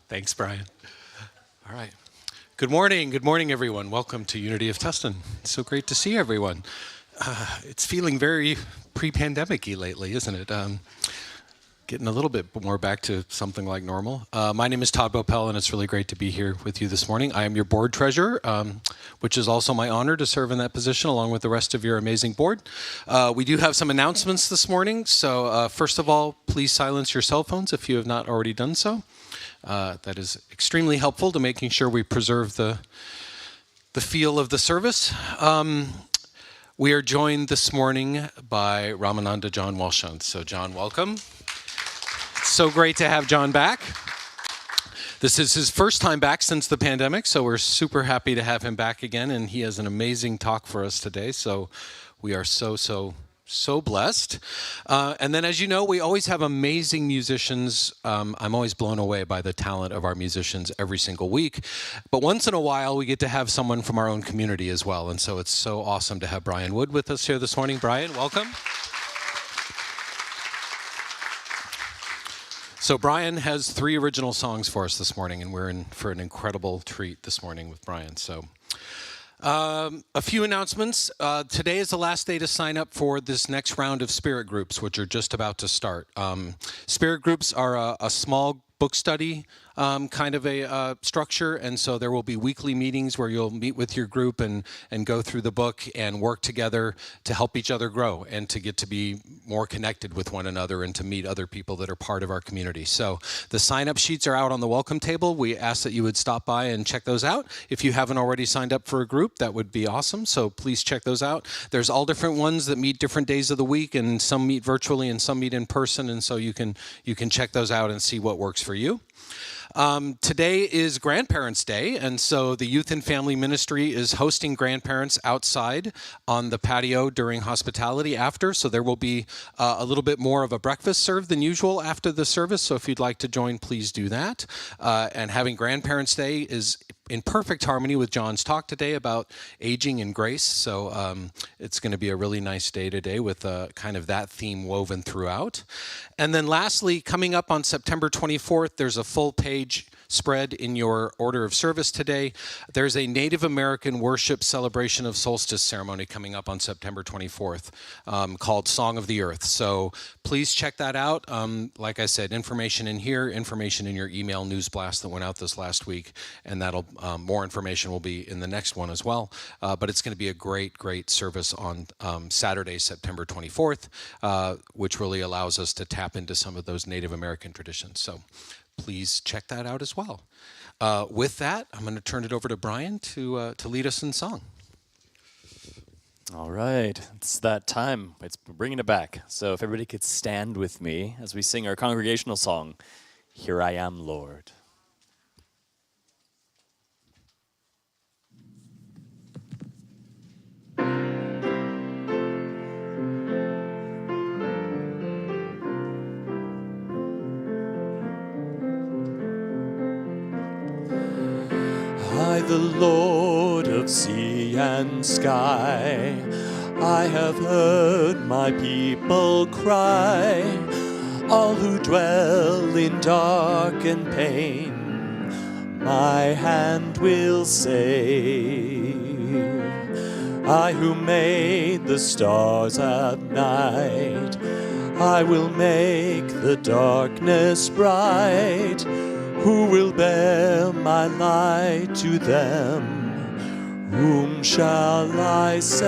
Thanks, Brian. All right. Good morning, everyone. Welcome to Unity of Tustin. It's so great to see everyone. It's feeling very pre-pandemic-y lately, isn't it? Getting a little bit more back to something like normal. My name is Todd Bopel, and it's really great to be here with you this morning. I am your board treasurer, which is also my honor to serve in that position along with the rest of your amazing board. We do have some announcements this morning. So first of all, please silence your cell phones if you have not already done so. That is extremely helpful to making sure we preserve the feel of the service. We are joined this morning by Ramananda John Welshons. So John, welcome. It's so great to have John back. This is his first time back since the pandemic, so we're super happy to have him back again, and he has an amazing talk for us today, so we are so blessed. And then, as you know, we always have amazing musicians. I'm always blown away by the talent of our musicians every single week. But once in a while, we get to have someone from our own community as well. And so it's so awesome to have Brian Wood with us here this morning. Brian, welcome. So Brian has 3 original songs for us this morning, and we're in for an incredible treat this morning with Brian. So. A few announcements. Today is the last day to sign up for this next round of spirit groups, which are just about to start. Spirit groups are a small book study kind of a structure, and so there will be weekly meetings where you'll meet with your group and go through the book and work together to help each other grow and to get to be more connected with one another and to meet other people that are part of our community. So the sign-up sheets are out on the welcome table. We ask that you would stop by and check those out. If you haven't already signed up for a group, that would be awesome, so please check those out. There's all different ones that meet different days of the week, and some meet virtually and some meet in person, and so you can check those out and see what works for you. Today is Grandparents' Day, and so the Youth and Family Ministry is hosting grandparents outside on the patio during hospitality after, so there will be a little bit more of a breakfast served than usual after the service, so if you'd like to join, please do that. And having Grandparents' Day is in perfect harmony with John's talk today about aging and grace. So it's going to be a really nice day today with kind of that theme woven throughout. And then lastly, coming up on September 24th, there's a full page spread in your order of service today. There's a Native American worship celebration of solstice ceremony coming up on September 24th called Song of the Earth. So please check that out. Like I said, information in here, information in your email news blast that went out this last week, and that'll more information will be in the next one as well. But it's going to be a great service on Saturday, September 24th, which really allows us to tap into some of those Native American traditions. So please check that out as well. With that, I'm going to turn it over to Brian to lead us in song. All right, it's that time. It's bringing it back. So if everybody could stand with me as we sing our congregational song, Here I Am, Lord. I, the Lord of sea and sky, I have heard my people cry, all who dwell in dark and pain, my hand will save. I who made the stars at night, I will make the darkness bright. Who will bear my light to them? Whom shall I send?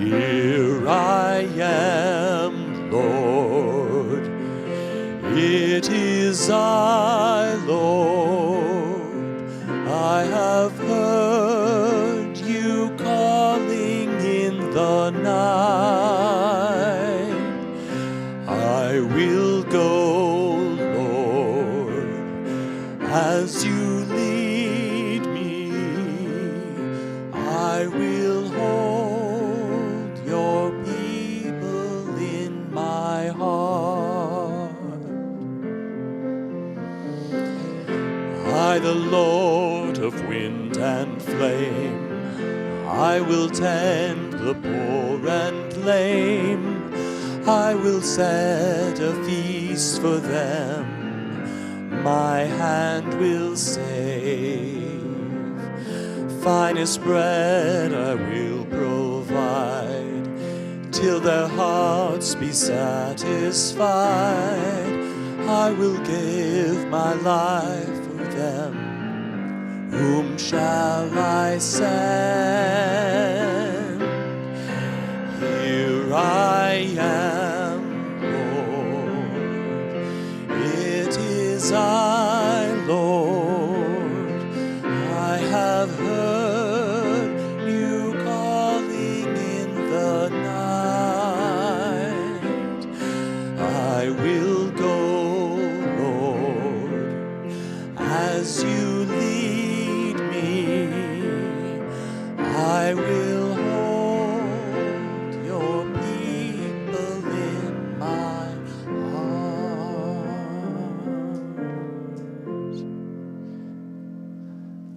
Here I am, Lord. It is I, Lord. I have heard you calling in the night. I will go, Lord, as you lead me. I will hold your people in my heart. I, the Lord of wind and flame, I will tend the poor and lame. I will set a feast for them, my hand will save. Finest bread I will provide, till their hearts be satisfied. I will give my life for them, whom shall I send? Here I am, Lord. It is I, Lord. I have heard you calling in the night. I will go, Lord, as you lead me. I will hold your people in my heart.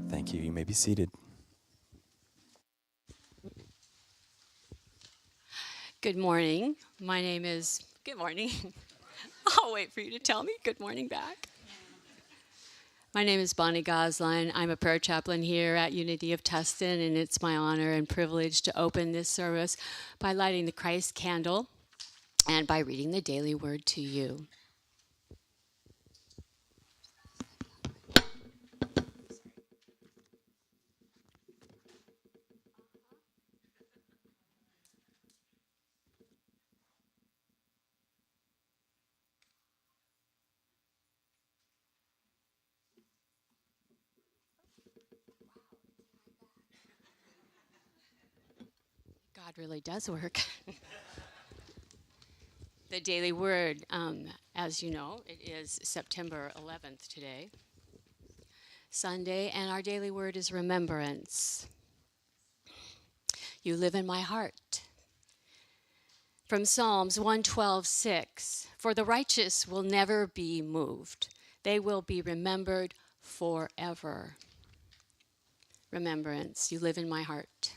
Thank you. You may be seated. Good morning. My name is... Good morning. I'll wait for you to tell me. Good morning back. My name is Bonnie Gosline. I'm a prayer chaplain here at Unity of Tustin, and it's my honor and privilege to open this service by lighting the Christ candle and by reading the daily word to you. God really does work. The daily word, as you know, it is September 11th today, Sunday, and our daily word is remembrance. You live in my heart. From Psalms 112:6, for the righteous will never be moved. They will be remembered forever. Remembrance, you live in my heart.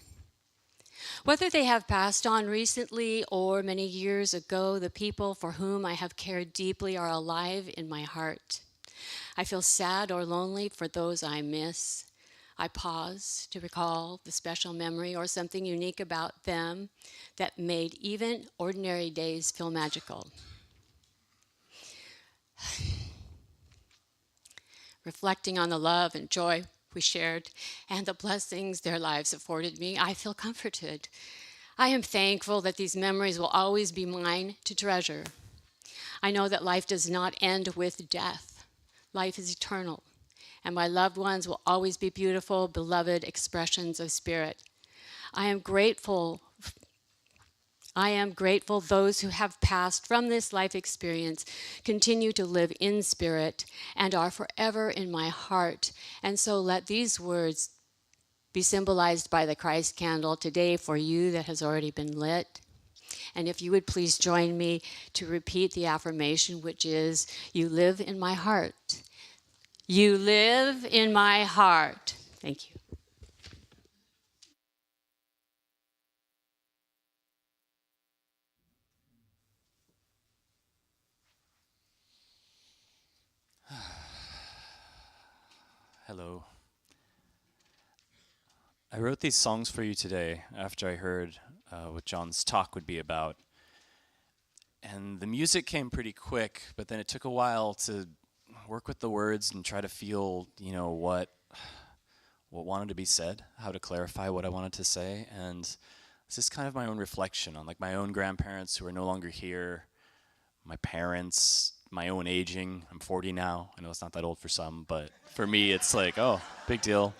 Whether they have passed on recently or many years ago, the people for whom I have cared deeply are alive in my heart. I feel sad or lonely for those I miss. I pause to recall the special memory or something unique about them that made even ordinary days feel magical. Reflecting on the love and joy we shared and the blessings their lives afforded me, I feel comforted. I am thankful that these memories will always be mine to treasure. I know that life does not end with death. Life is eternal, and my loved ones will always be beautiful, beloved expressions of spirit. I am grateful those who have passed from this life experience continue to live in spirit and are forever in my heart. And so let these words be symbolized by the Christ candle today for you that has already been lit. And if you would please join me to repeat the affirmation, which is, you live in my heart. You live in my heart. Thank you. Hello. I wrote these songs for you today after I heard what John's talk would be about. And the music came pretty quick, but then it took a while to work with the words and try to feel, what wanted to be said, how to clarify what I wanted to say. And this is kind of my own reflection on like my own grandparents who are no longer here, my parents, my own aging. I'm 40 now. I know it's not that old for some, but for me, it's like, oh, big deal.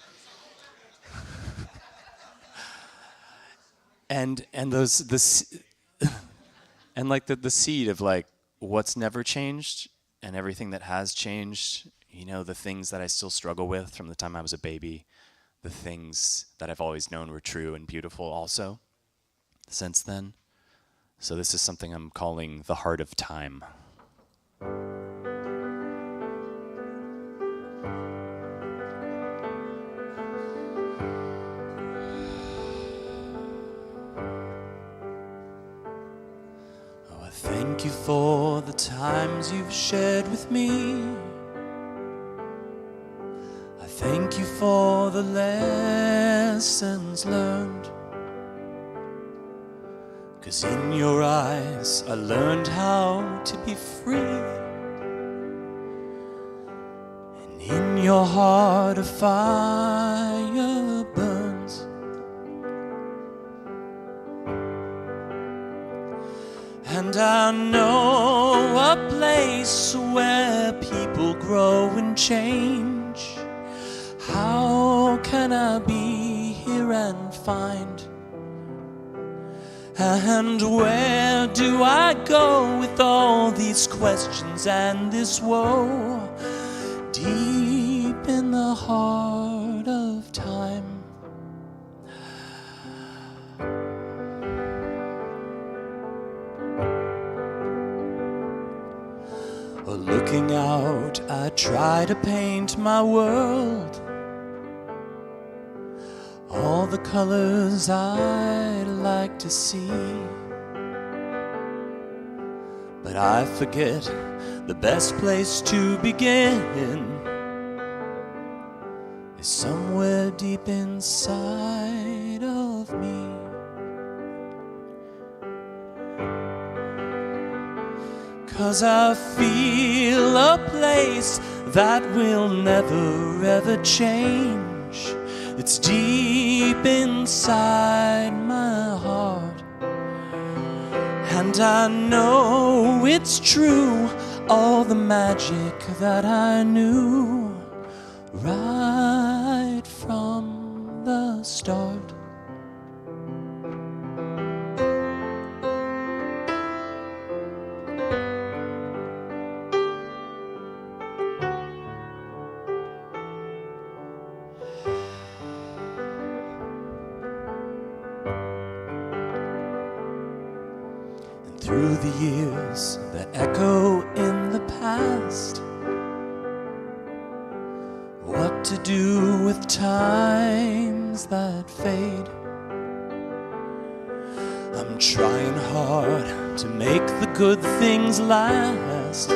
and those and like the seed of like what's never changed and everything that has changed. The things that I still struggle with from the time I was a baby, the things that I've always known were true and beautiful also since then. So this is something I'm calling the heart of time. Thank you for the times you've shared with me. I thank you for the lessons learned. 'Cause in your eyes I learned how to be free. And in your heart a fire burns. And I know a place where people grow and change. How can I be here and find? And where do I go with all these questions and this woe? Deep in the heart of time. Looking out, I try to paint my world. All the colors I'd like to see. But I forget the best place to begin is somewhere deep inside of me. 'Cause I feel a place that will never ever change. It's deep inside my heart. And I know it's true, all the magic that I knew right from the start. Through the years that echo in the past, to do with times that fade. I'm trying hard to make the good things last,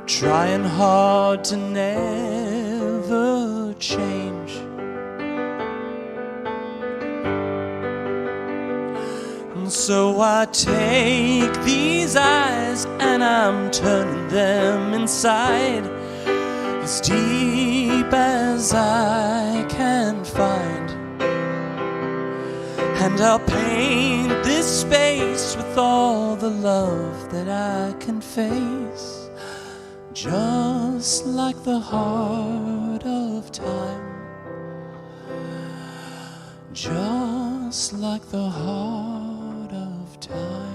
trying hard to never change. And so I take these eyes and I'm turning them inside, as deep as I can find. And I'll paint this space with all the love that I can face, just like the heart of time, just like the heart of time.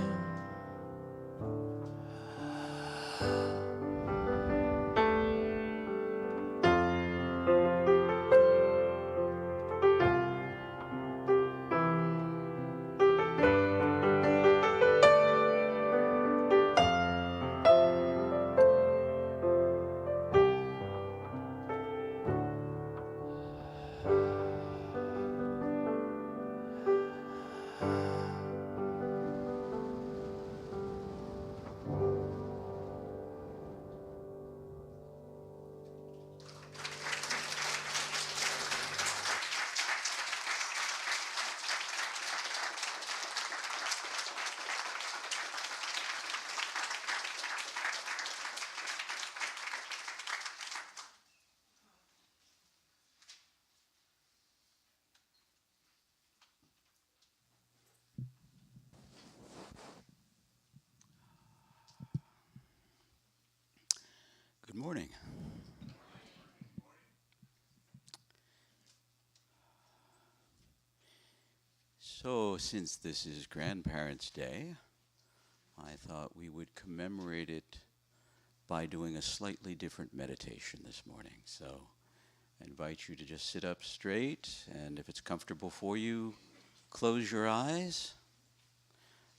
Good morning. So, since this is Grandparents' Day, I thought we would commemorate it by doing a slightly different meditation this morning. So, I invite you to just sit up straight, and if it's comfortable for you, close your eyes.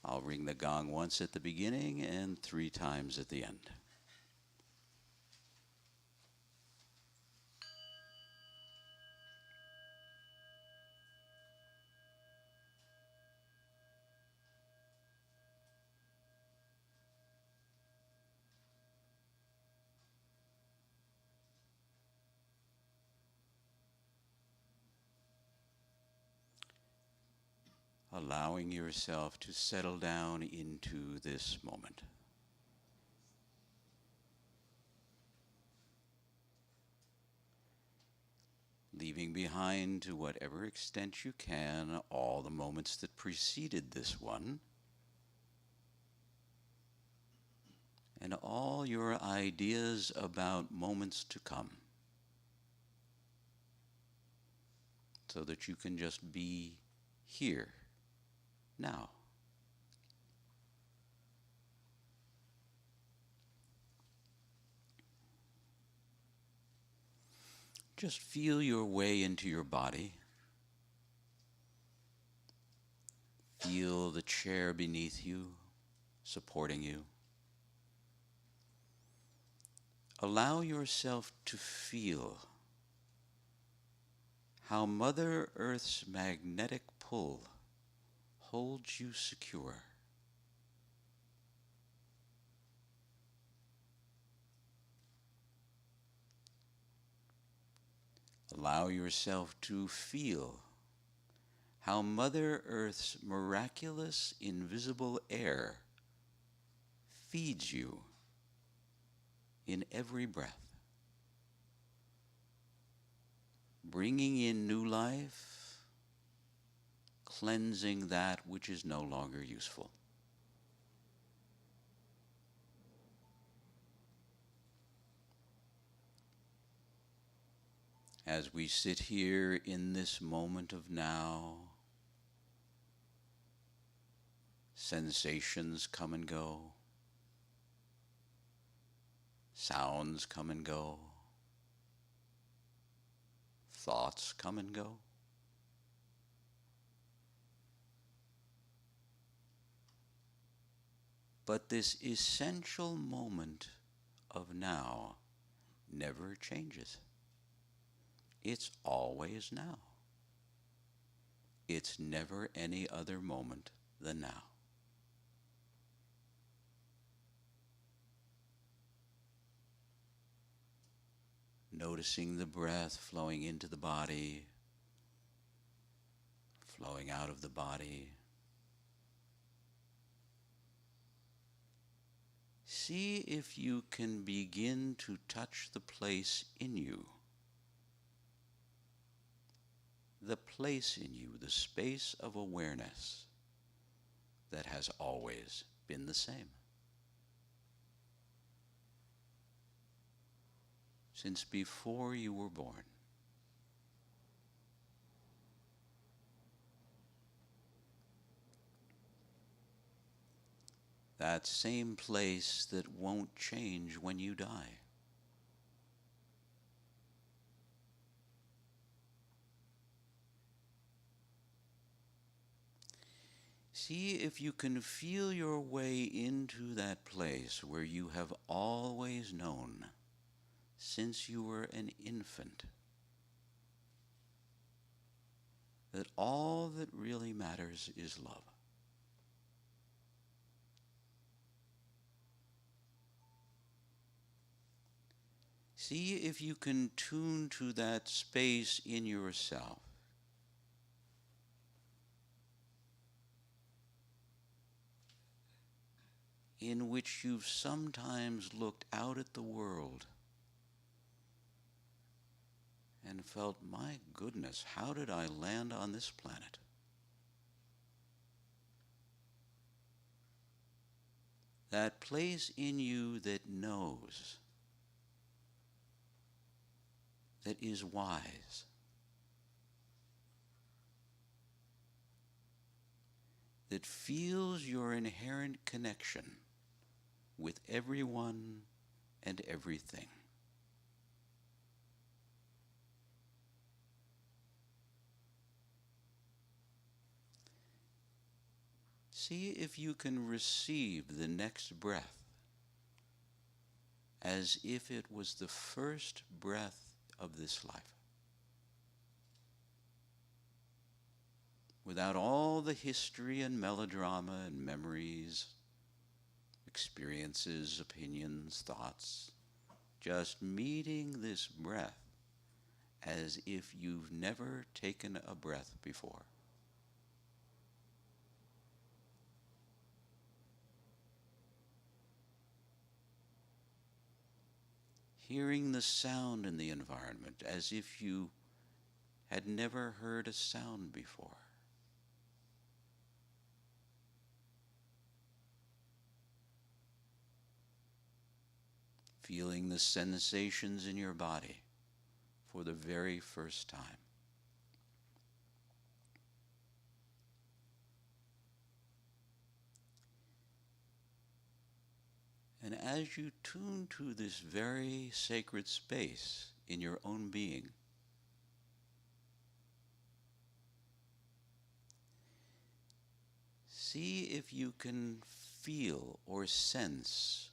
I'll ring the gong once at the beginning and 3 times at the end. Allowing yourself to settle down into this moment. Leaving behind, to whatever extent you can, all the moments that preceded this one, and all your ideas about moments to come, so that you can just be here, now. Just feel your way into your body. Feel the chair beneath you, supporting you. Allow yourself to feel how Mother Earth's magnetic pull holds you secure. Allow yourself to feel how Mother Earth's miraculous invisible air feeds you in every breath, bringing in new life, cleansing that which is no longer useful. As we sit here in this moment of now, sensations come and go, sounds come and go, thoughts come and go. But this essential moment of now never changes. It's always now. It's never any other moment than now. Noticing the breath flowing into the body, flowing out of the body. See if you can begin to touch the place in you. The place in you, the space of awareness that has always been the same. Since before you were born. That same place that won't change when you die. See if you can feel your way into that place where you have always known since you were an infant that all that really matters is love. See if you can tune to that space in yourself. In which you've sometimes looked out at the world and felt, my goodness, how did I land on this planet? That place in you that knows, that is wise, that feels your inherent connection with everyone and everything. See if you can receive the next breath as if it was the first breath of this life. Without all the history and melodrama and memories, experiences, opinions, thoughts, just meeting this breath as if you've never taken a breath before. Hearing the sound in the environment as if you had never heard a sound before. Feeling the sensations in your body for the very first time. And as you tune to this very sacred space in your own being, see if you can feel or sense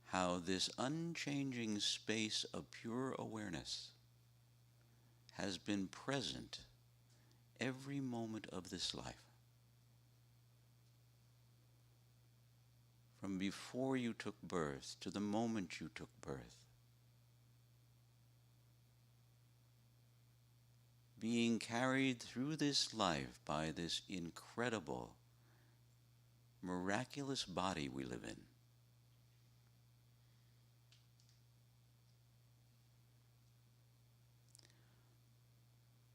how this unchanging space of pure awareness has been present every moment of this life. From before you took birth to the moment you took birth. Being carried through this life by this incredible, miraculous body we live in.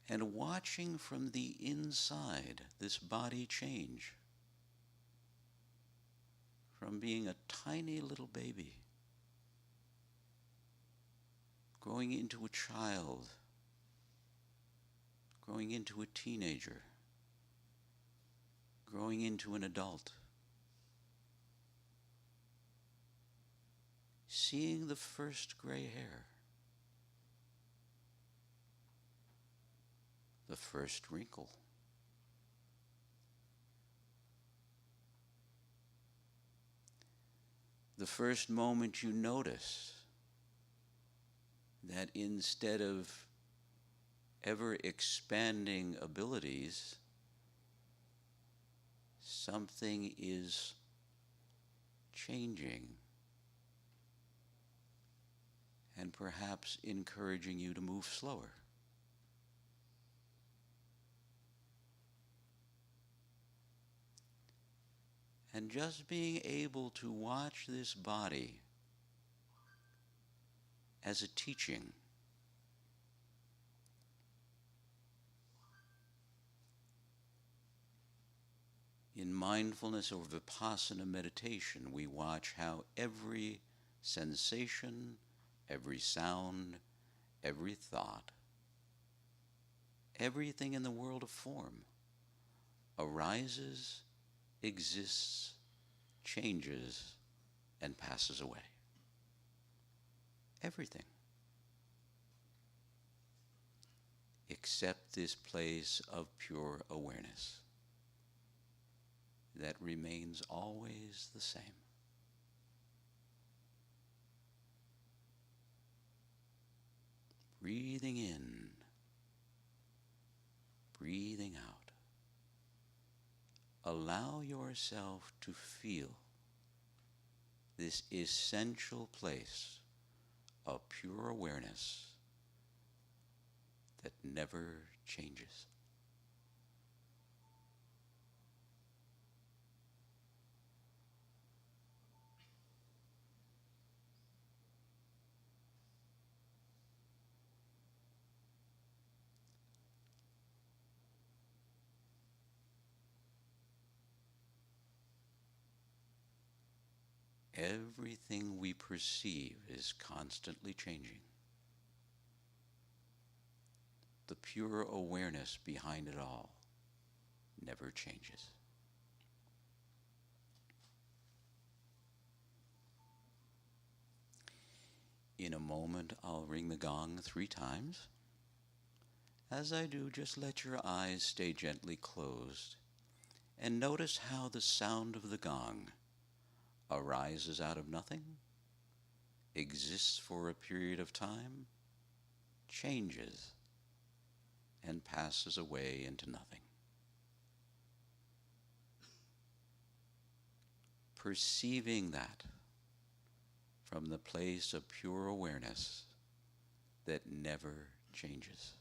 And watching from the inside this body change. From being a tiny little baby, growing into a child, growing into a teenager, growing into an adult, seeing the first gray hair, the first wrinkle, the first moment you notice that instead of ever expanding abilities, something is changing and perhaps encouraging you to move slower. And just being able to watch this body as a teaching. In mindfulness or vipassana meditation, we watch how every sensation, every sound, every thought, everything in the world of form arises, exists, changes, and passes away. Everything. Except this place of pure awareness that remains always the same. Breathing in, breathing out. Allow yourself to feel this essential place of pure awareness that never changes. Everything we perceive is constantly changing. The pure awareness behind it all never changes. In a moment, I'll ring the gong 3 times. As I do, just let your eyes stay gently closed and notice how the sound of the gong arises out of nothing, exists for a period of time, changes, and passes away into nothing. Perceiving that from the place of pure awareness that never changes.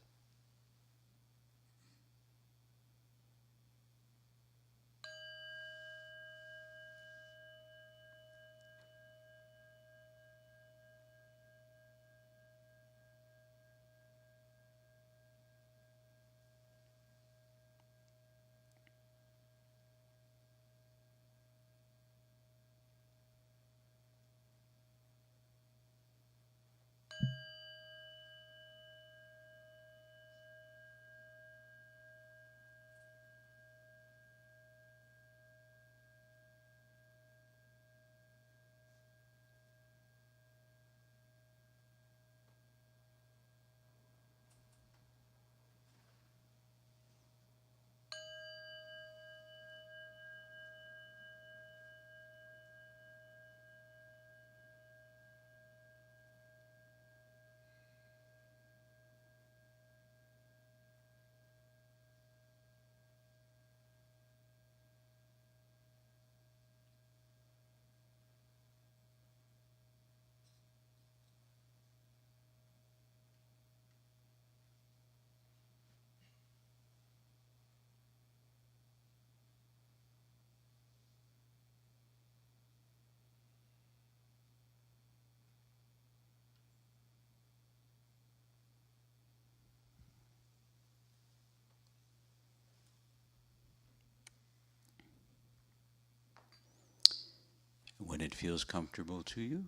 When it feels comfortable to you,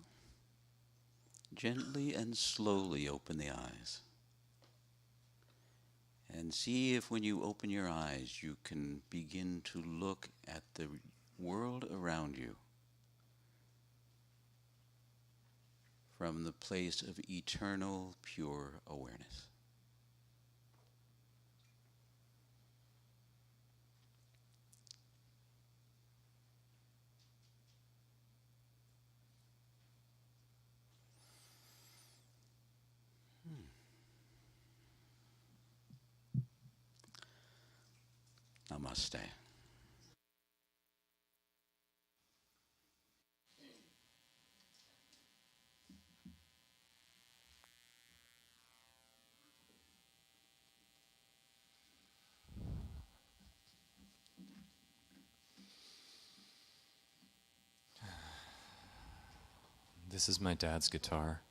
gently and slowly open the eyes. And see if when you open your eyes, you can begin to look at the world around you from the place of eternal, pure awareness. Namaste. This is my dad's guitar.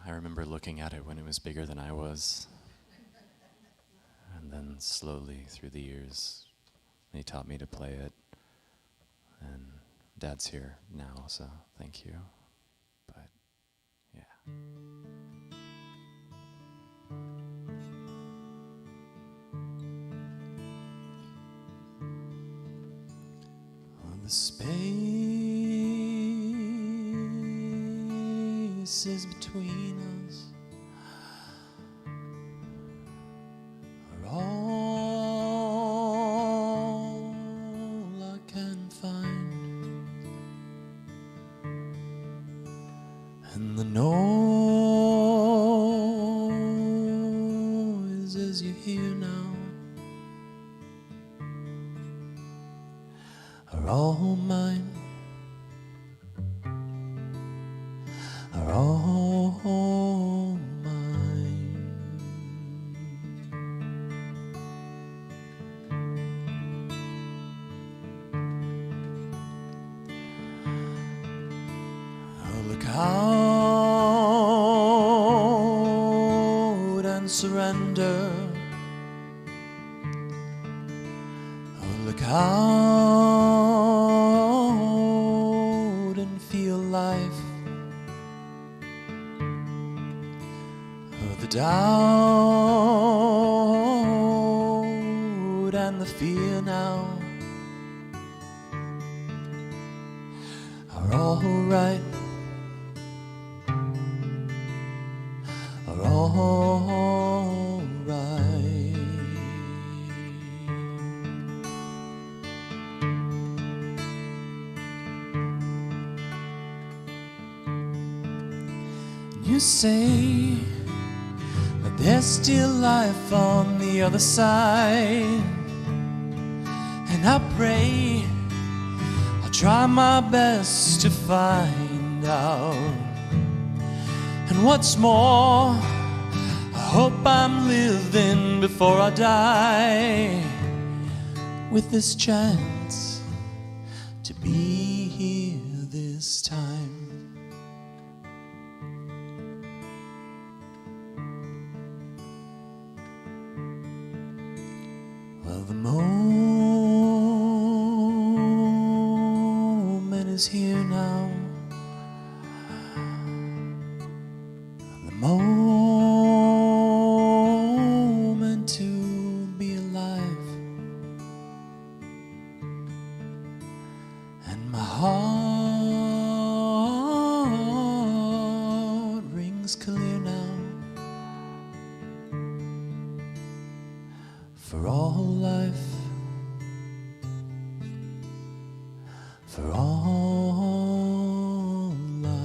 I remember looking at it when it was bigger than I was. And then slowly through the years, he taught me to play it. And Dad's here now, so thank you. But, yeah. On the spaces between us are all I can find, and the noises you hear now are all mine, are all mine. Oh, look out and surrender. Oh, look out and feel life. Oh, the doubt and the fear now are all right, are all right. You say that there's still life on the other side, and I pray, I'll try my best to find out. And what's more, I hope I'm living before I die with this chance to be here this time. Well, the moment is here now. The moment to be alive. And my heart rings clear now. For all life, for all life.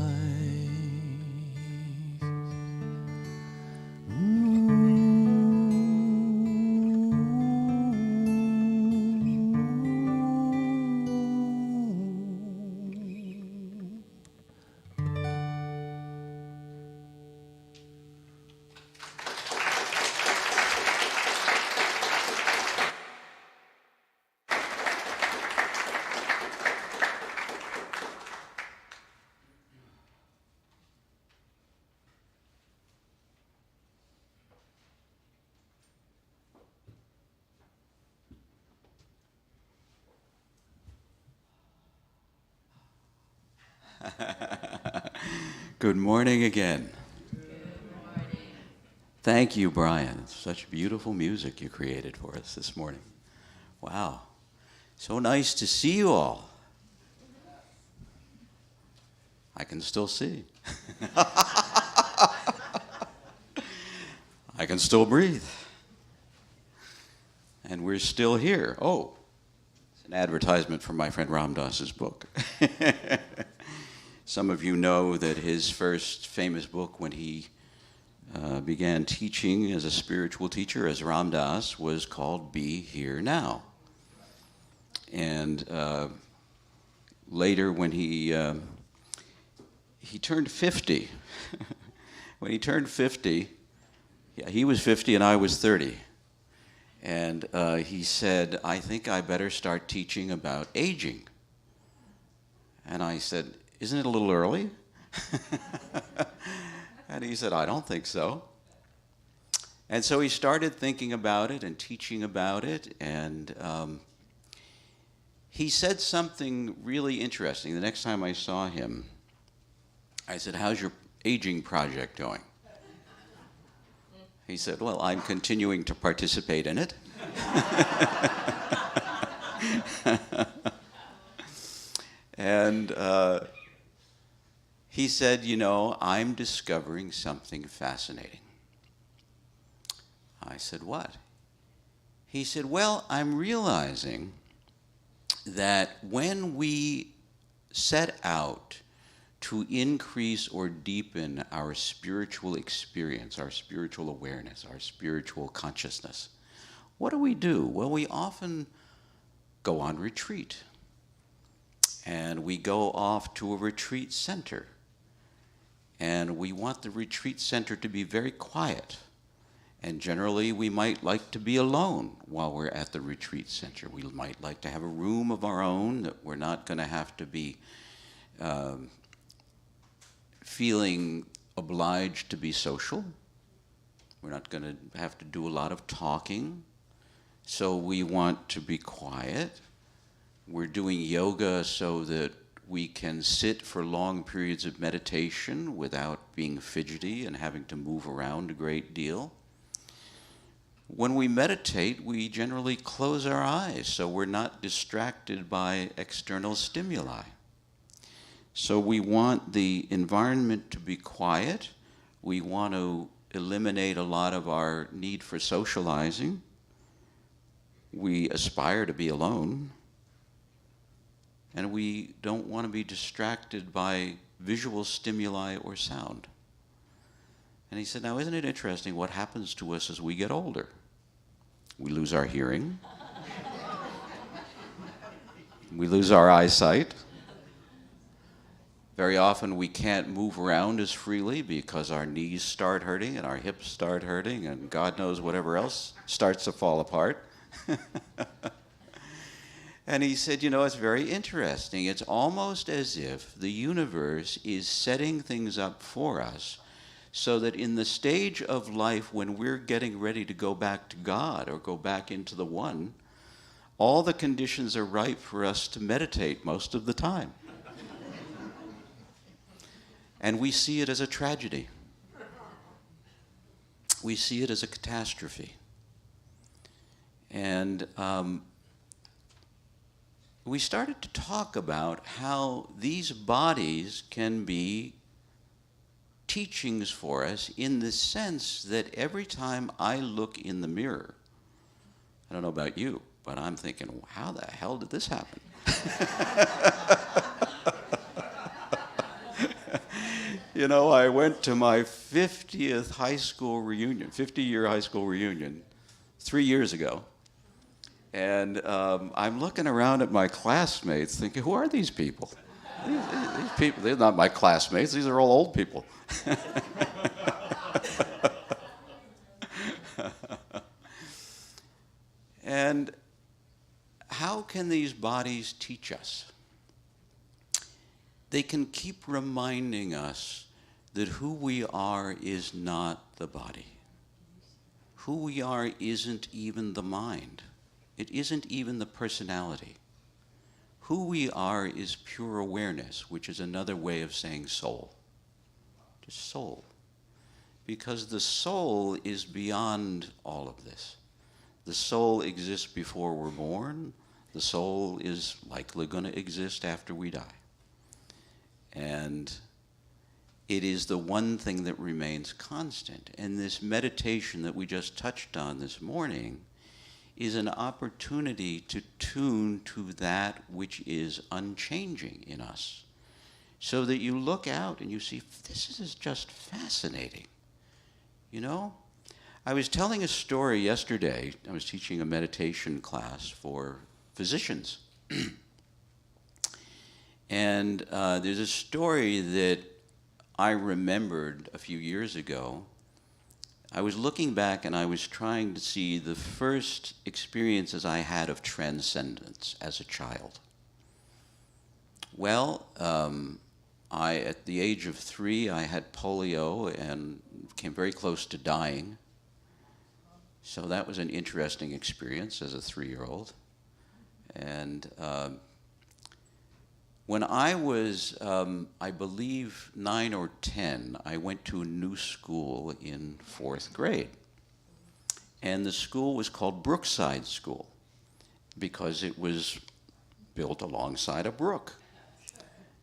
Good morning again. Thank you, Brian. It's such beautiful music you created for us this morning. Wow. So nice to see you all. I can still see. I can still breathe. And we're still here. Oh, it's an advertisement for my friend Ram Dass's book. Some of you know that his first famous book when he began teaching as a spiritual teacher, as Ram Dass, was called Be Here Now. And later, when he turned 50, when he turned 50, yeah, he was 50 and I was 30. And he said, I think I better start teaching about aging. And I said, isn't it a little early? And he said, I don't think so. And so he started thinking about it and teaching about it. And he said something really interesting. The next time I saw him, I said, how's your aging project going? He said, well, I'm continuing to participate in it. And he said, you know, I'm discovering something fascinating. I said, what? He said, well, I'm realizing that when we set out to increase or deepen our spiritual experience, our spiritual awareness, our spiritual consciousness, what do? Well, we often go on retreat. And we go off to a retreat center. And we want the retreat center to be very quiet. And generally, we might like to be alone while we're at the retreat center. We might like to have a room of our own, that we're not going to have to be feeling obliged to be social. We're not going to have to do a lot of talking. So we want to be quiet. We're doing yoga so that we can sit for long periods of meditation without being fidgety and having to move around a great deal. When we meditate, we generally close our eyes so we're not distracted by external stimuli. So we want the environment to be quiet. We want to eliminate a lot of our need for socializing. We aspire to be alone. And we don't want to be distracted by visual stimuli or sound. And he said, now isn't it interesting what happens to us as we get older? We lose our hearing. We lose our eyesight. Very often we can't move around as freely because our knees start hurting and our hips start hurting and God knows whatever else starts to fall apart. And he said, you know, it's very interesting. It's almost as if the universe is setting things up for us so that in the stage of life when we're getting ready to go back to God or go back into the One, all the conditions are ripe for us to meditate most of the time. And we see it as a tragedy. We see it as a catastrophe. And we started to talk about how these bodies can be teachings for us in the sense that every time I look in the mirror, I don't know about you, but I'm thinking, how the hell did this happen? You know, I went to my 50th high school reunion, 50-year high school reunion, 3 years ago. And I'm looking around at my classmates thinking, who are these people? These people, they're not my classmates. These are all old people. And how can these bodies teach us? They can keep reminding us that who we are is not the body. Who we are isn't even the mind. It isn't even the personality. Who we are is pure awareness, which is another way of saying soul. Just soul. Because the soul is beyond all of this. The soul exists before we're born. The soul is likely going to exist after we die. And it is the one thing that remains constant. And this meditation that we just touched on this morning is an opportunity to tune to that which is unchanging in us. So that you look out and you see, this is just fascinating. You know, I was telling a story yesterday. I was teaching a meditation class for physicians. And there's a story that I remembered a few years ago. I was looking back and I was trying to see the first experiences I had of transcendence as a child. Well, at the age of 3, I had polio and came very close to dying. So that was an interesting experience as a 3-year-old. And when I was, I believe, 9 or 10, I went to a new school in 4th grade. And the school was called Brookside School because it was built alongside a brook.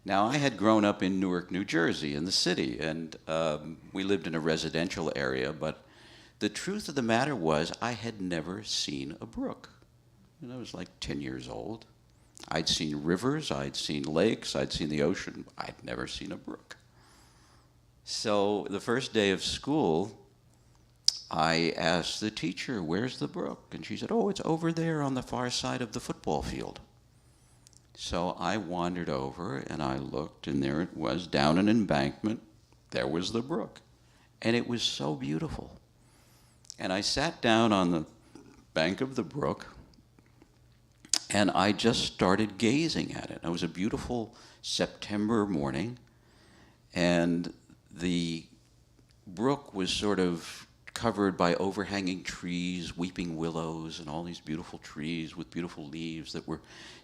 Now, I had grown up in Newark, New Jersey, in the city, and we lived in a residential area, but the truth of the matter was I had never seen a brook. And I was like 10 years old. I'd seen rivers, I'd seen lakes, I'd seen the ocean. I'd never seen a brook. So the first day of school, I asked the teacher, "Where's the brook?" And she said, "Oh, it's over there on the far side of the football field." So I wandered over and I looked, and there it was, down an embankment. There was the brook. And it was so beautiful. And I sat down on the bank of the brook, and I just started gazing at it. It was a beautiful September morning, and the brook was sort of covered by overhanging trees, weeping willows, and all these beautiful trees with beautiful leaves that were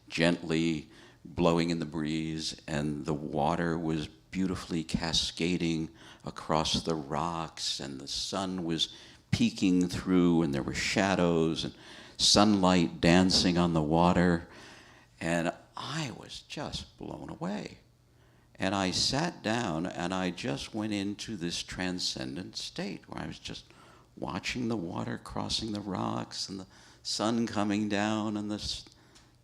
gently blowing in the breeze, and the water was beautifully cascading across the rocks, and the sun was peeking through, and there were shadows and sunlight dancing on the water, and I was just blown away. And I sat down and I just went into this transcendent state where I was just watching the water crossing the rocks and the sun coming down and the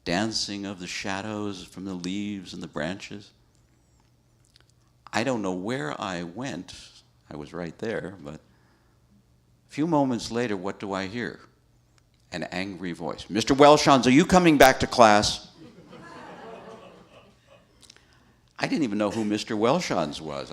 dancing of the shadows from the leaves and the branches. I don't know where I went. I was right there, but a few moments later, what do I hear? An angry voice. "Mr. Welshons, are you coming back to class?" I didn't even know who Mr. Welshons was.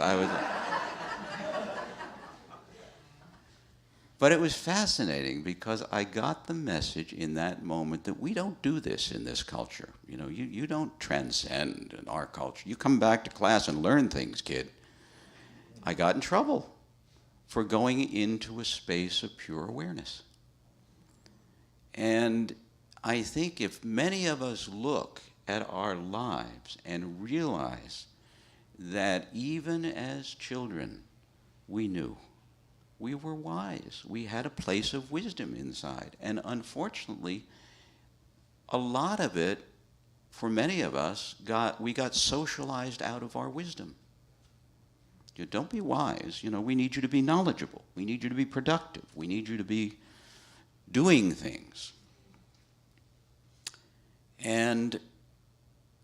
But it was fascinating because I got the message in that moment that we don't do this in this culture. You know, you don't transcend in our culture. You come back to class and learn things, kid. I got in trouble for going into a space of pure awareness. And I think if many of us look at our lives and realize that even as children, we knew. We were wise. We had a place of wisdom inside. And unfortunately, a lot of it, for many of us, we got socialized out of our wisdom. You don't be wise. You know, we need you to be knowledgeable. We need you to be productive. We need you to be doing things. And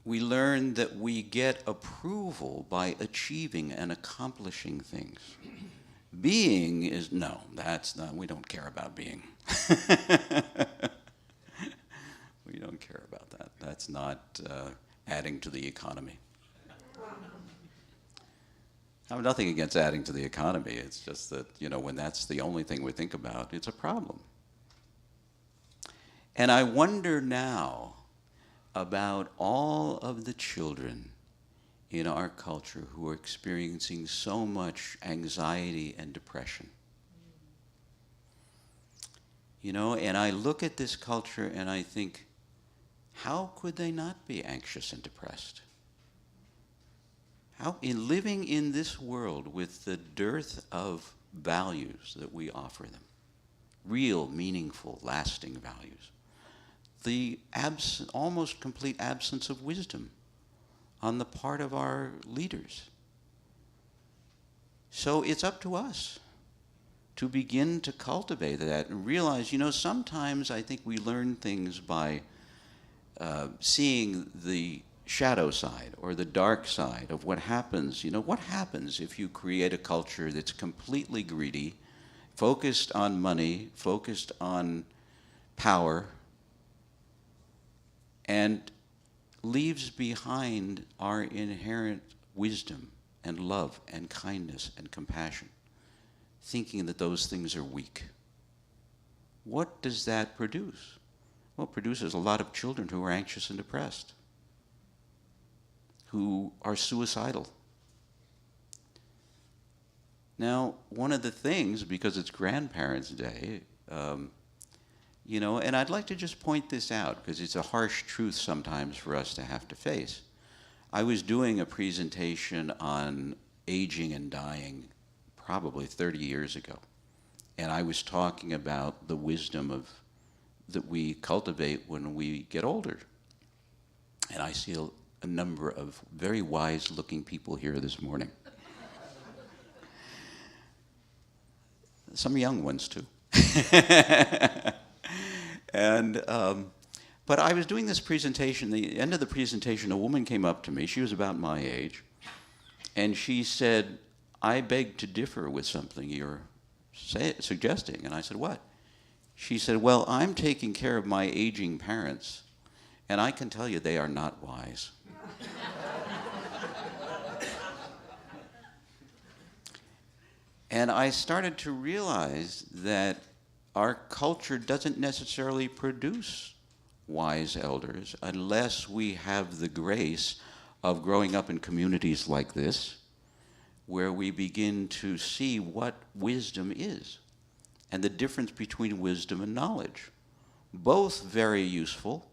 we learn that we get approval by achieving and accomplishing things. Being is, no, that's not, we don't care about being. We don't care about that. That's not adding to the economy. I have nothing against adding to the economy. It's just that, you know, when that's the only thing we think about, it's a problem. And I wonder now about all of the children in our culture who are experiencing so much anxiety and depression. You know, and I look at this culture and I think, how could they not be anxious and depressed? How, in living in this world with the dearth of values that we offer them, real, meaningful, lasting values, the almost complete absence of wisdom on the part of our leaders. So it's up to us to begin to cultivate that and realize, you know, sometimes I think we learn things by seeing the shadow side or the dark side of what happens. You know, what happens if you create a culture that's completely greedy, focused on money, focused on power, and leaves behind our inherent wisdom and love and kindness and compassion, thinking that those things are weak. What does that produce? Well, it produces a lot of children who are anxious and depressed, who are suicidal. Now, one of the things, because it's Grandparents' Day, and I'd like to just point this out because it's a harsh truth sometimes for us to have to face. I was doing a presentation on aging and dying probably 30 years ago, and I was talking about the wisdom that we cultivate when we get older. And I see a number of very wise-looking people here this morning. Some young ones, too. But I was doing this presentation. The end of the presentation, a woman came up to me. She was about my age. And she said, "I beg to differ with something you're suggesting." And I said, "What?" She said, "Well, I'm taking care of my aging parents, and I can tell you they are not wise." And I started to realize that our culture doesn't necessarily produce wise elders unless we have the grace of growing up in communities like this, where we begin to see what wisdom is and the difference between wisdom and knowledge. Both very useful,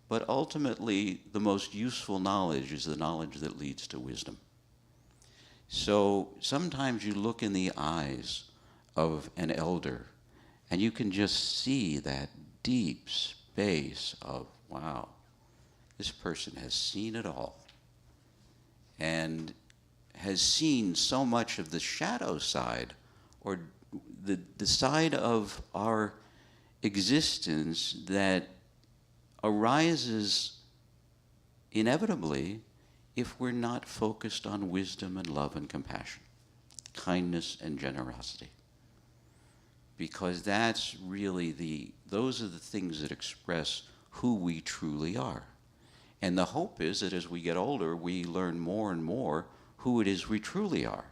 but ultimately the most useful knowledge is the knowledge that leads to wisdom. So sometimes you look in the eyes of an elder and you can just see that deep space of, wow, this person has seen it all and has seen so much of the shadow side, or the side of our existence that arises inevitably if we're not focused on wisdom and love and compassion, kindness and generosity. Because that's really those are the things that express who we truly are. And the hope is that as we get older, we learn more and more who it is we truly are.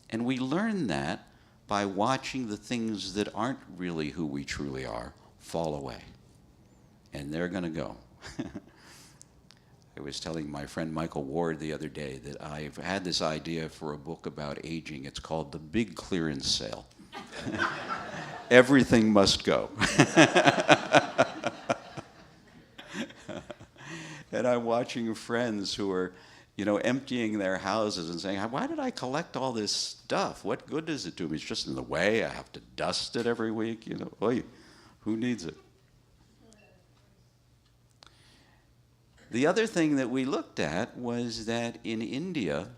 And we learn that by watching the things that aren't really who we truly are fall away. And they're going to go. I was telling my friend Michael Ward the other day that I've had this idea for a book about aging. It's called The Big Clearance Sale. Everything must go. And I'm watching friends who are, emptying their houses and saying, "Why did I collect all this stuff? What good does it do me? It's just in the way. I have to dust it every week. Oy, who needs it?" The other thing that we looked at was that in India,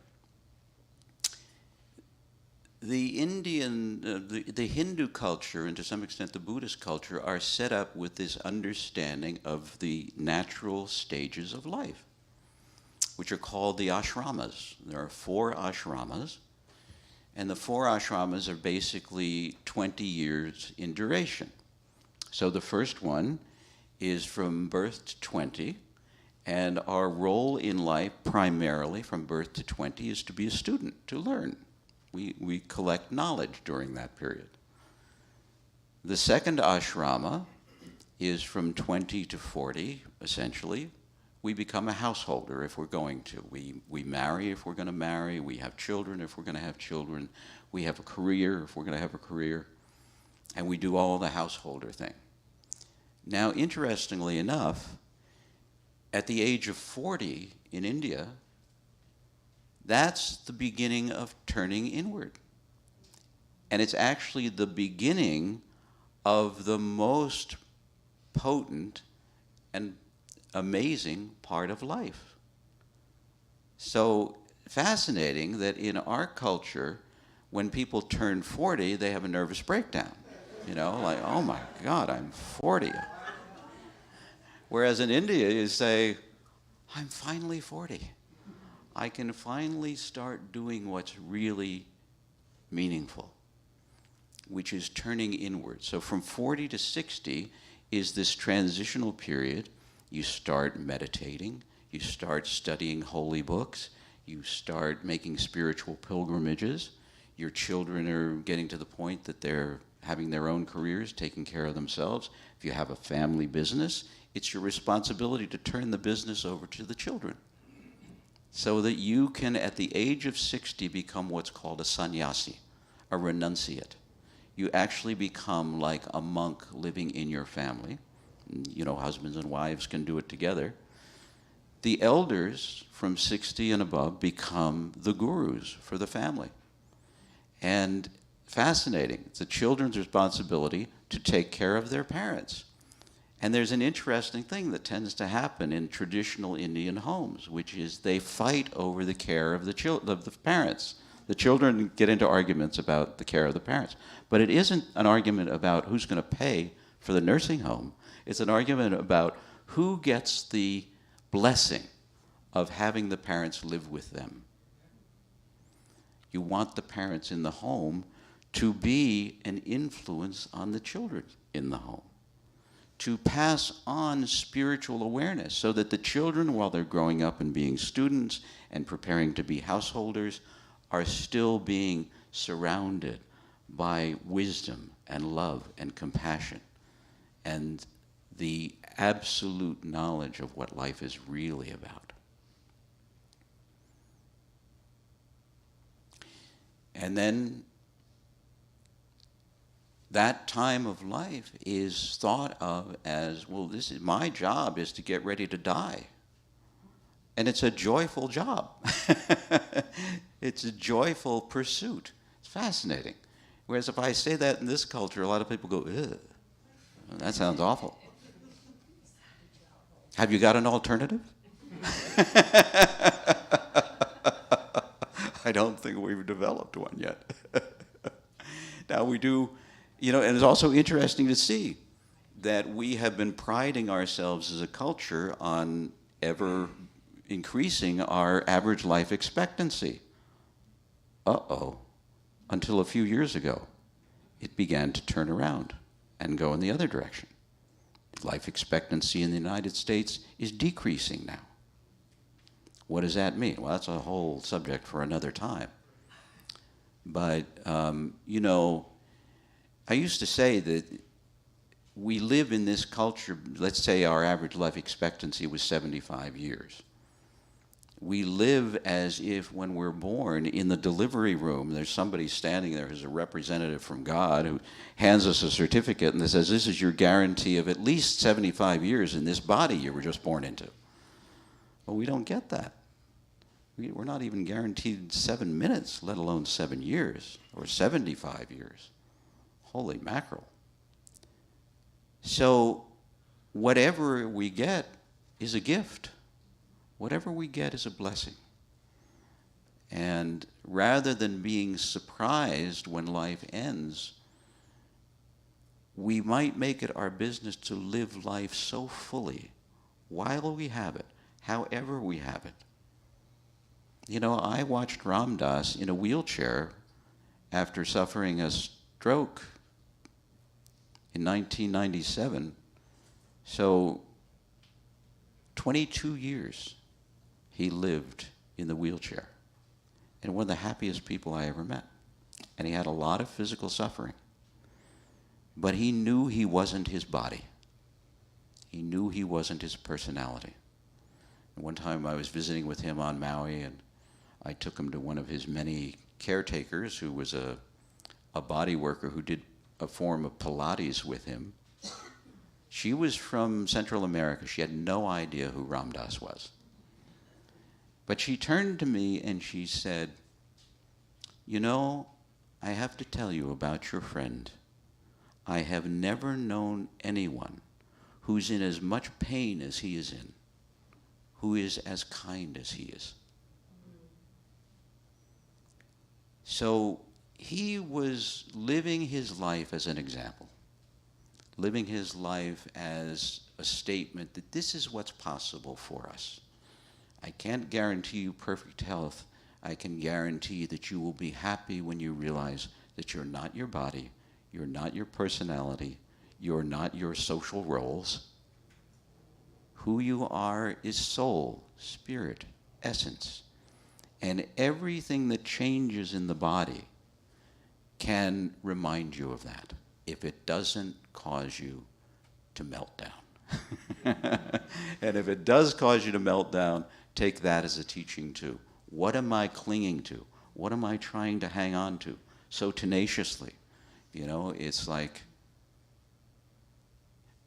the Hindu culture, and to some extent the Buddhist culture, are set up with this understanding of the natural stages of life, which are called the ashramas. There are 4 ashramas, and the 4 ashramas are basically 20 years in duration. So the first one is from birth to 20, and our role in life primarily from birth to 20 is to be a student, to learn. We collect knowledge during that period. The second ashrama is from 20 to 40, essentially. We become a householder if we're going to. We marry if we're going to marry. We have children if we're going to have children. We have a career if we're going to have a career. And we do all the householder thing. Now, interestingly enough, at the age of 40 in India, that's the beginning of turning inward. And it's actually the beginning of the most potent and amazing part of life. So fascinating that in our culture, when people turn 40, they have a nervous breakdown. Like, oh my God, I'm 40. Whereas in India, you say, I'm finally 40. I can finally start doing what's really meaningful. which is turning inward. So from 40 to 60 is this transitional period. You start meditating, you start studying holy books, you start making spiritual pilgrimages. Your children are getting to the point that they're having their own careers, taking care of themselves. If you have a family business, it's your responsibility to turn the business over to the children, so that you can, at the age of 60, become what's called a sannyasi, a renunciate. You actually become like a monk living in your family. You know, husbands and wives can do it together. The elders from 60 and above become the gurus for the family. And fascinating, it's the children's responsibility to take care of their parents. And there's an interesting thing that tends to happen in traditional Indian homes, which is they fight over the care of the parents. The children get into arguments about the care of the parents. But it isn't an argument about who's going to pay for the nursing home. It's an argument about who gets the blessing of having the parents live with them. You want the parents in the home to be an influence on the children in the home, to pass on spiritual awareness so that the children, while they're growing up and being students and preparing to be householders, are still being surrounded by wisdom and love and compassion and the absolute knowledge of what life is really about. And then that time of life is thought of as, well, this is my job, is to get ready to die. And it's a joyful job. It's a joyful pursuit. It's fascinating. Whereas if I say that in this culture, a lot of people go, ugh, that sounds awful. Have you got an alternative? I don't think we've developed one yet. Now we do, and it's also interesting to see that we have been priding ourselves as a culture on ever increasing our average life expectancy. Until a few years ago, it began to turn around and go in the other direction. Life expectancy in the United States is decreasing now. What does that mean? Well, that's a whole subject for another time. But, I used to say that we live in this culture, let's say our average life expectancy was 75 years. We live as if when we're born in the delivery room, there's somebody standing there who's a representative from God who hands us a certificate and says, this is your guarantee of at least 75 years in this body you were just born into. Well, we don't get that. We're not even guaranteed 7 minutes, let alone 7 years or 75 years. Holy mackerel. So whatever we get is a gift. Whatever we get is a blessing. And rather than being surprised when life ends, we might make it our business to live life so fully while we have it, however we have it. I watched Ram Dass in a wheelchair after suffering a stroke in 1997. So 22 years he lived in the wheelchair. And one of the happiest people I ever met. And he had a lot of physical suffering. But he knew he wasn't his body. He knew he wasn't his personality. And one time I was visiting with him on Maui, and I took him to one of his many caretakers who was a body worker who did a form of Pilates with him. She was from Central America. She had no idea who Ram Dass was. But she turned to me and she said, I have to tell you about your friend. I have never known anyone who's in as much pain as he is in, who is as kind as he is. So he was living his life as an example, living his life as a statement that this is what's possible for us. I can't guarantee you perfect health. I can guarantee that you will be happy when you realize that you're not your body, You're not your personality. You're not your social roles. Who you are is soul, spirit, essence. And everything that changes in the body can remind you of that if it doesn't cause you to melt down. And if it does cause you to melt down, take that as a teaching too. What am I clinging to? What am I trying to hang on to so tenaciously? You know, it's like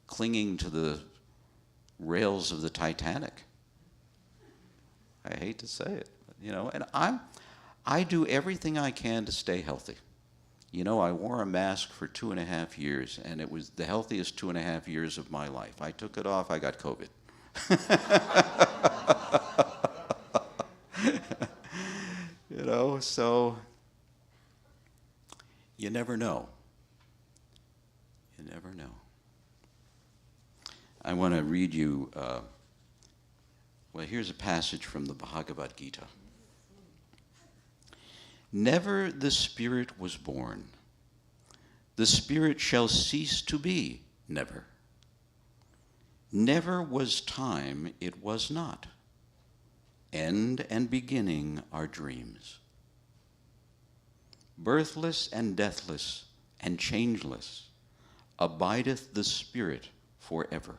clinging to the rails of the Titanic. I hate to say it, you know, and I do everything I can to stay healthy. You know, I wore a mask for 2.5 years, and it was the healthiest 2.5 years of my life. I took it off, I got COVID. You know, so you never know. You never know. I want to read you, well, here's a passage from the Bhagavad Gita. Never the spirit was born. The spirit shall cease to be, never. Never was time, it was not. End and beginning are dreams. Birthless and deathless and changeless abideth the spirit forever.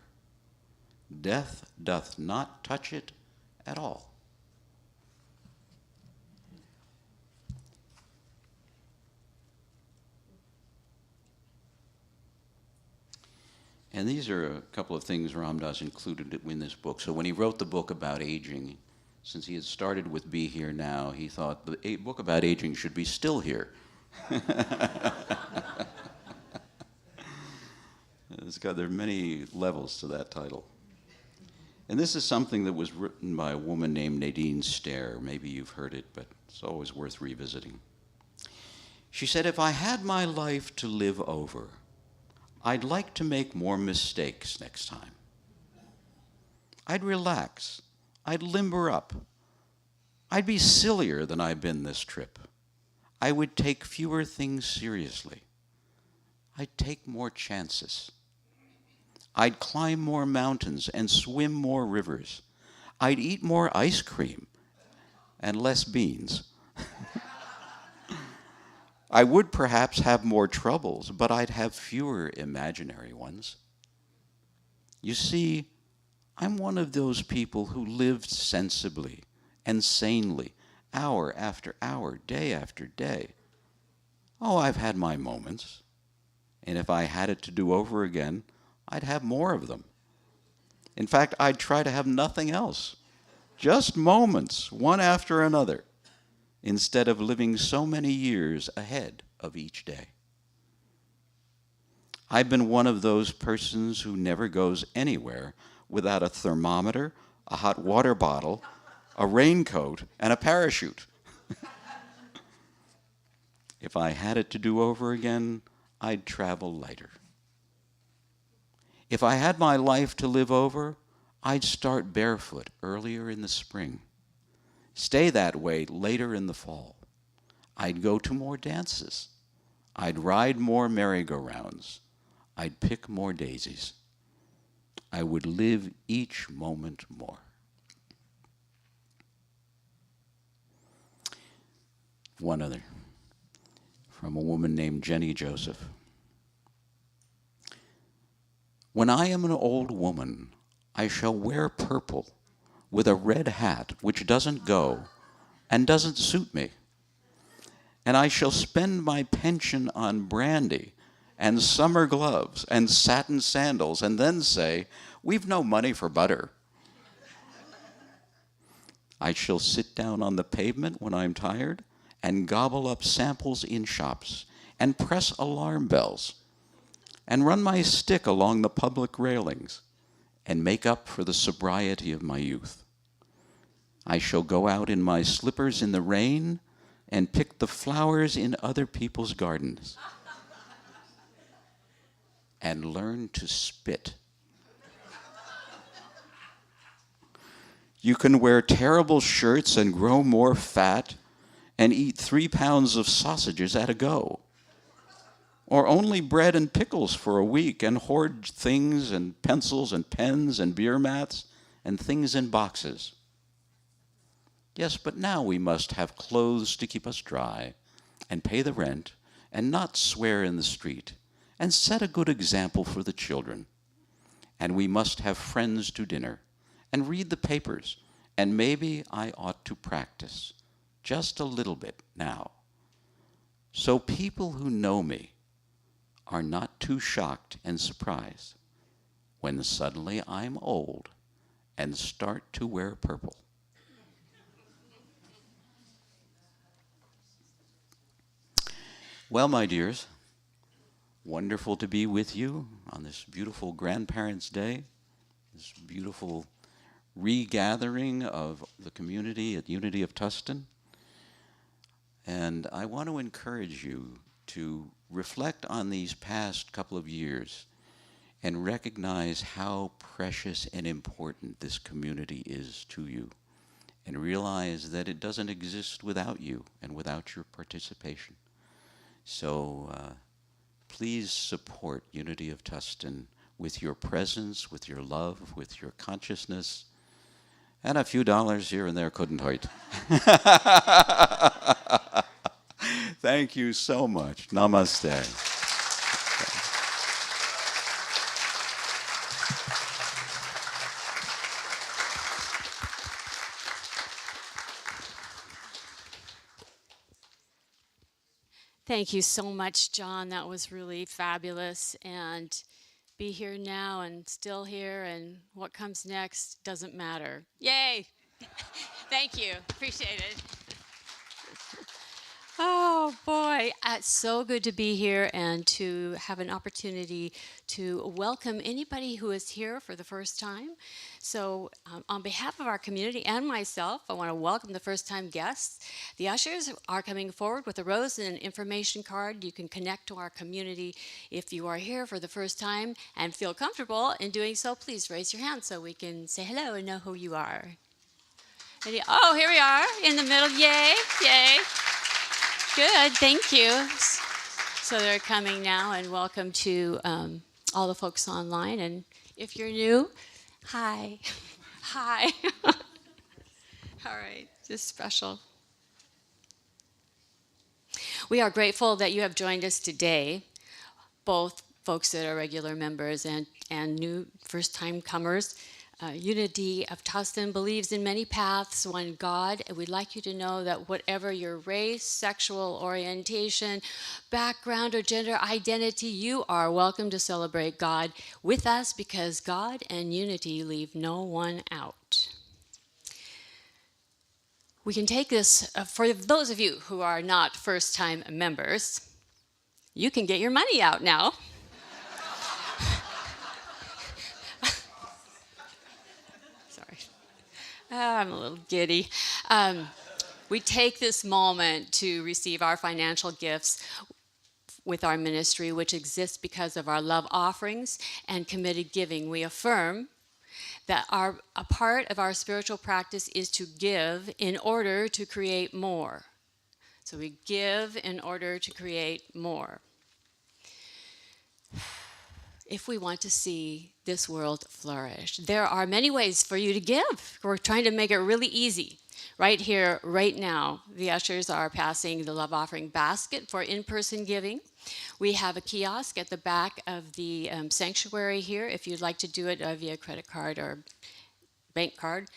Death doth not touch it at all. And these are a couple of things Ram Dass included in this book. So when he wrote the book about aging, since he had started with Be Here Now, he thought the book about aging should be Still Here. There are many levels to that title. And this is something that was written by a woman named Nadine Stair. Maybe you've heard it, but it's always worth revisiting. She said, if I had my life to live over, I'd like to make more mistakes next time. I'd relax. I'd limber up. I'd be sillier than I've been this trip. I would take fewer things seriously. I'd take more chances. I'd climb more mountains and swim more rivers. I'd eat more ice cream and less beans. I would perhaps have more troubles, but I'd have fewer imaginary ones. You see, I'm one of those people who lived sensibly and sanely, hour after hour, day after day. Oh, I've had my moments, and if I had it to do over again, I'd have more of them. In fact, I'd try to have nothing else, just moments, one after another, instead of living so many years ahead of each day. I've been one of those persons who never goes anywhere without a thermometer, a hot water bottle, a raincoat, and a parachute. If I had it to do over again, I'd travel lighter. If I had my life to live over, I'd start barefoot earlier in the spring. Stay that way later in the fall. I'd go to more dances. I'd ride more merry-go-rounds. I'd pick more daisies. I would live each moment more. One other, from a woman named Jenny Joseph. When I am an old woman, I shall wear purple with a red hat which doesn't go and doesn't suit me. And I shall spend my pension on brandy and summer gloves and satin sandals and then say, we've no money for butter. I shall sit down on the pavement when I'm tired and gobble up samples in shops and press alarm bells and run my stick along the public railings and make up for the sobriety of my youth. I shall go out in my slippers in the rain and pick the flowers in other people's gardens and learn to spit. You can wear terrible shirts and grow more fat and eat 3 pounds of sausages at a go. or only bread and pickles for a week and hoard things and pencils and pens and beer mats and things in boxes. Yes, but now we must have clothes to keep us dry and pay the rent and not swear in the street and set a good example for the children. And we must have friends to dinner and read the papers, and maybe I ought to practice just a little bit now, so people who know me are not too shocked and surprised when suddenly I'm old and start to wear purple. Well, my dears, wonderful to be with you on this beautiful Grandparents' Day, this beautiful regathering of the community at Unity of Tustin. And I want to encourage you to reflect on these past couple of years and recognize how precious and important this community is to you, and realize that it doesn't exist without you and without your participation. So please support Unity of Tustin with your presence, with your love, with your consciousness, and a few dollars here and there couldn't hurt. Thank you so much. Namaste. Thank you so much, John. That was really fabulous. And be here now and still here, and what comes next doesn't matter. Yay! Thank you. Appreciate it. Oh boy, it's so good to be here and to have an opportunity to welcome anybody who is here for the first time. So on behalf of our community and myself, I want to welcome the first-time guests. The ushers are coming forward with a rose and an information card. You can connect to our community. If you are here for the first time and feel comfortable in doing so, please raise your hand so we can say hello and know who you are. Oh, here we are in the middle. Yay, yay. Good, thank you. So they're coming now, and welcome to all the folks online. And if you're new, hi. Hi. All right, just special. We are grateful that you have joined us today, both folks that are regular members and new first-time comers. Unity of Tustin believes in many paths, one God, and we'd like you to know that whatever your race, sexual orientation, background, or gender identity, you are welcome to celebrate God with us, because God and unity leave no one out. We can take this, for those of you who are not first-time members, you can get your money out now. I'm a little giddy. We take this moment to receive our financial gifts with our ministry, which exists because of our love offerings and committed giving. We affirm that a part of our spiritual practice is to give in order to create more. So we give in order to create more. If we want to see this world flourish, there are many ways for you to give. We're trying to make it really easy. Right here, right now, the ushers are passing the love offering basket for in-person giving. We have a kiosk at the back of the sanctuary here if you'd like to do it via credit card or bank card.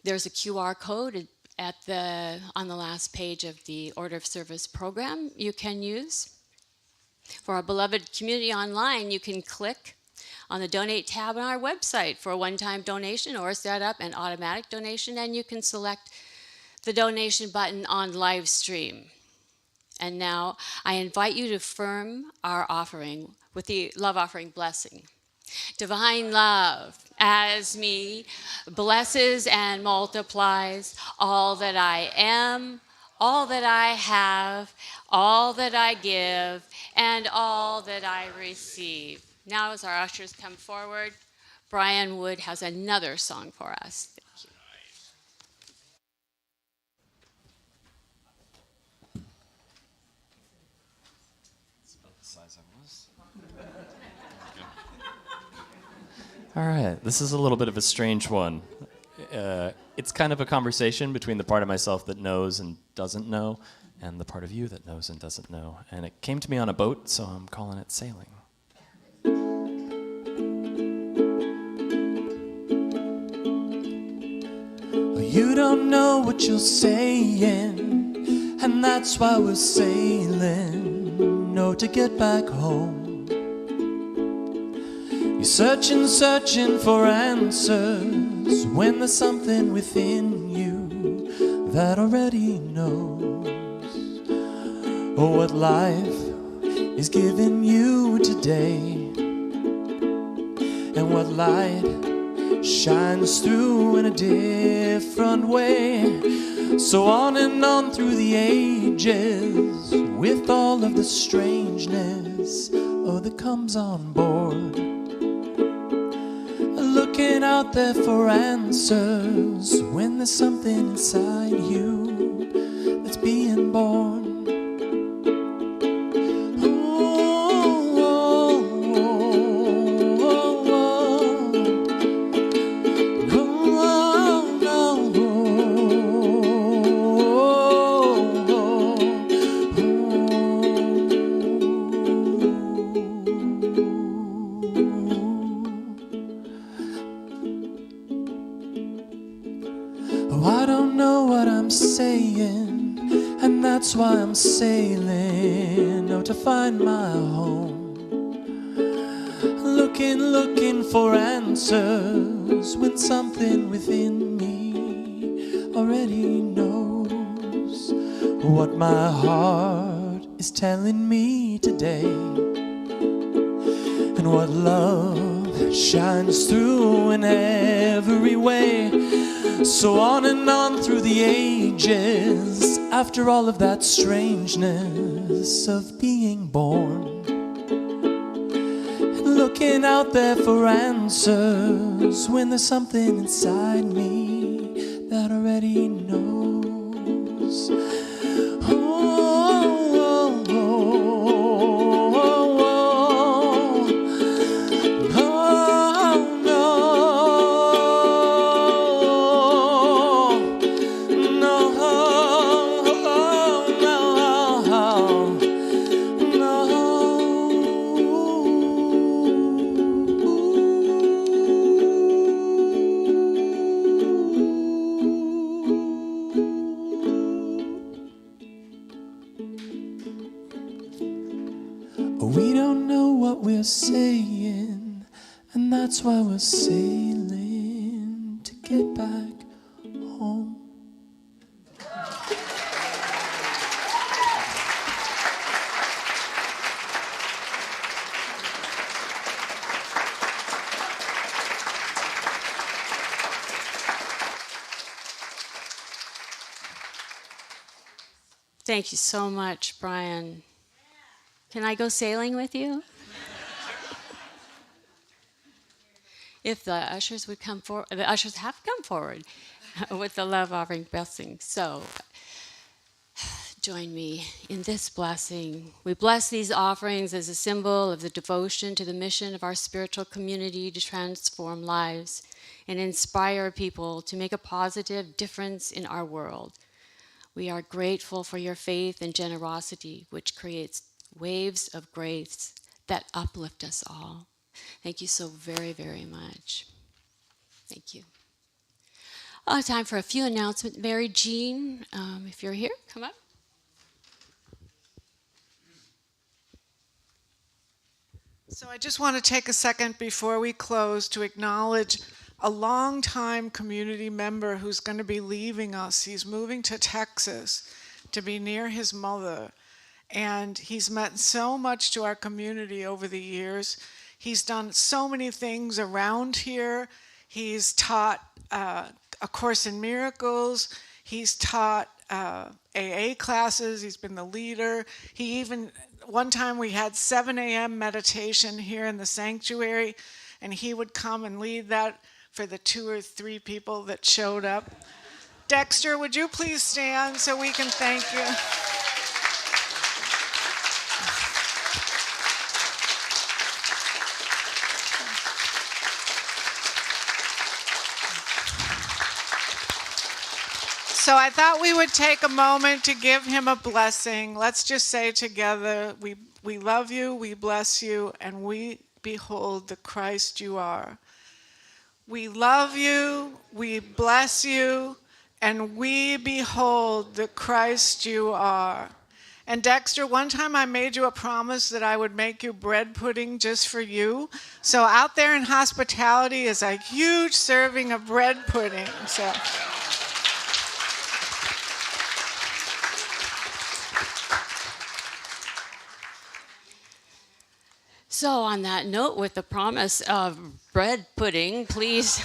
There's a QR code on the last page of the order of service program you can use. For our beloved community online, you can click on the Donate tab on our website for a one-time donation or set up an automatic donation, and you can select the donation button on live stream. And now I invite you to affirm our offering with the love offering blessing. Divine love, as me, blesses and multiplies all that I am, all that I have, all that I give, and all that I receive. Now as our ushers come forward, Brian Wood has another song for us. Thank you. realize I was. All right, this is a little bit of a strange one. It's kind of a conversation between the part of myself that knows and doesn't know, and the part of you that knows and doesn't know. And it came to me on a boat, so I'm calling it sailing. You don't know what you're saying, and that's why we're sailing, no, to get back home. You're searching for answers when there's something within you that already knows what life is giving you today, and what light shines through in a different way. So on and on through the ages, with all of the strangeness that comes on board, looking out there for answers when there's something inside you that's being born. That's why I'm sailing, to find my home. Looking for answers when something within me already knows what my heart is telling me today, and what love shines through in every way. So on and on through the ages, after all of that strangeness of being born, looking out there for answers when there's something inside me that already knows. We don't know what we're saying, and that's why we're sailing to get back home. Thank you so much, Brian. Can I go sailing with you? If the ushers would come forward, the ushers have come forward with the love offering blessing. So join me in this blessing. We bless these offerings as a symbol of the devotion to the mission of our spiritual community to transform lives and inspire people to make a positive difference in our world. We are grateful for your faith and generosity, which creates waves of grace that uplift us all. Thank you so very, very much. Thank you. Time for a few announcements. Mary Jean, if you're here, come up. So I just want to take a second before we close to acknowledge a longtime community member who's going to be leaving us. He's moving to Texas to be near his mother. And he's meant so much to our community over the years. He's done so many things around here. He's taught A Course in Miracles. He's taught AA classes. He's been the leader. He even, one time we had 7 a.m. meditation here in the sanctuary, and he would come and lead that for the 2 or 3 people that showed up. Dexter, would you please stand so we can thank you? So I thought we would take a moment to give him a blessing. Let's just say together, we love you, we bless you, and we behold the Christ you are. We love you, we bless you, and we behold the Christ you are. And Dexter, one time I made you a promise that I would make you bread pudding just for you. So out there in hospitality is a huge serving of bread pudding. So on that note, with the promise of bread pudding, please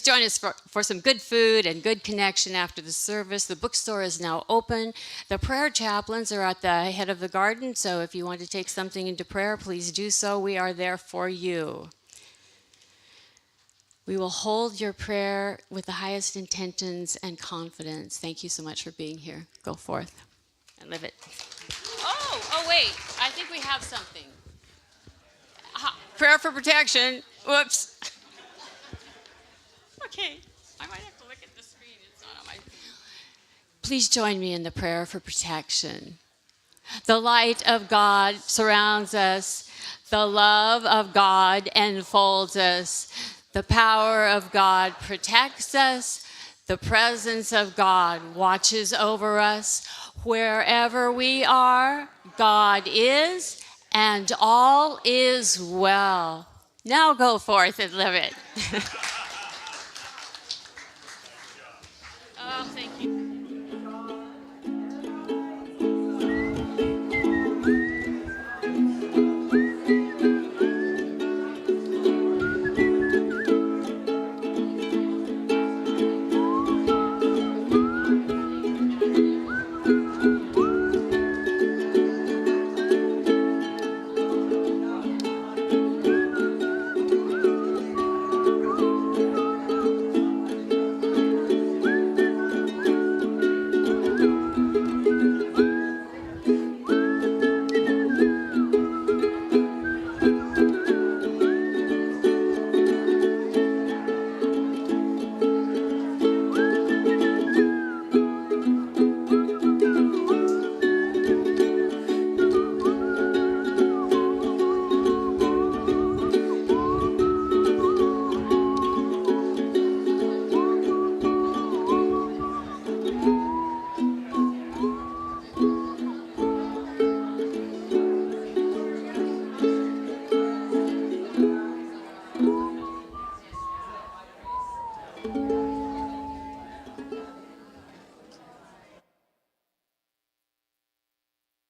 join us for some good food and good connection after the service. The bookstore is now open. The prayer chaplains are at the head of the garden, so if you want to take something into prayer, please do so. We are there for you. We will hold your prayer with the highest intentions and confidence. Thank you so much for being here. Go forth and live it. Oh, wait. I think we have something. Prayer for protection. Whoops. Okay. I might have to look at the screen. It's not on my... Please join me in the prayer for protection. The light of God surrounds us. The love of God enfolds us. The power of God protects us. The presence of God watches over us. Wherever we are, God is, and all is well. Now go forth and live it. Oh, thank you.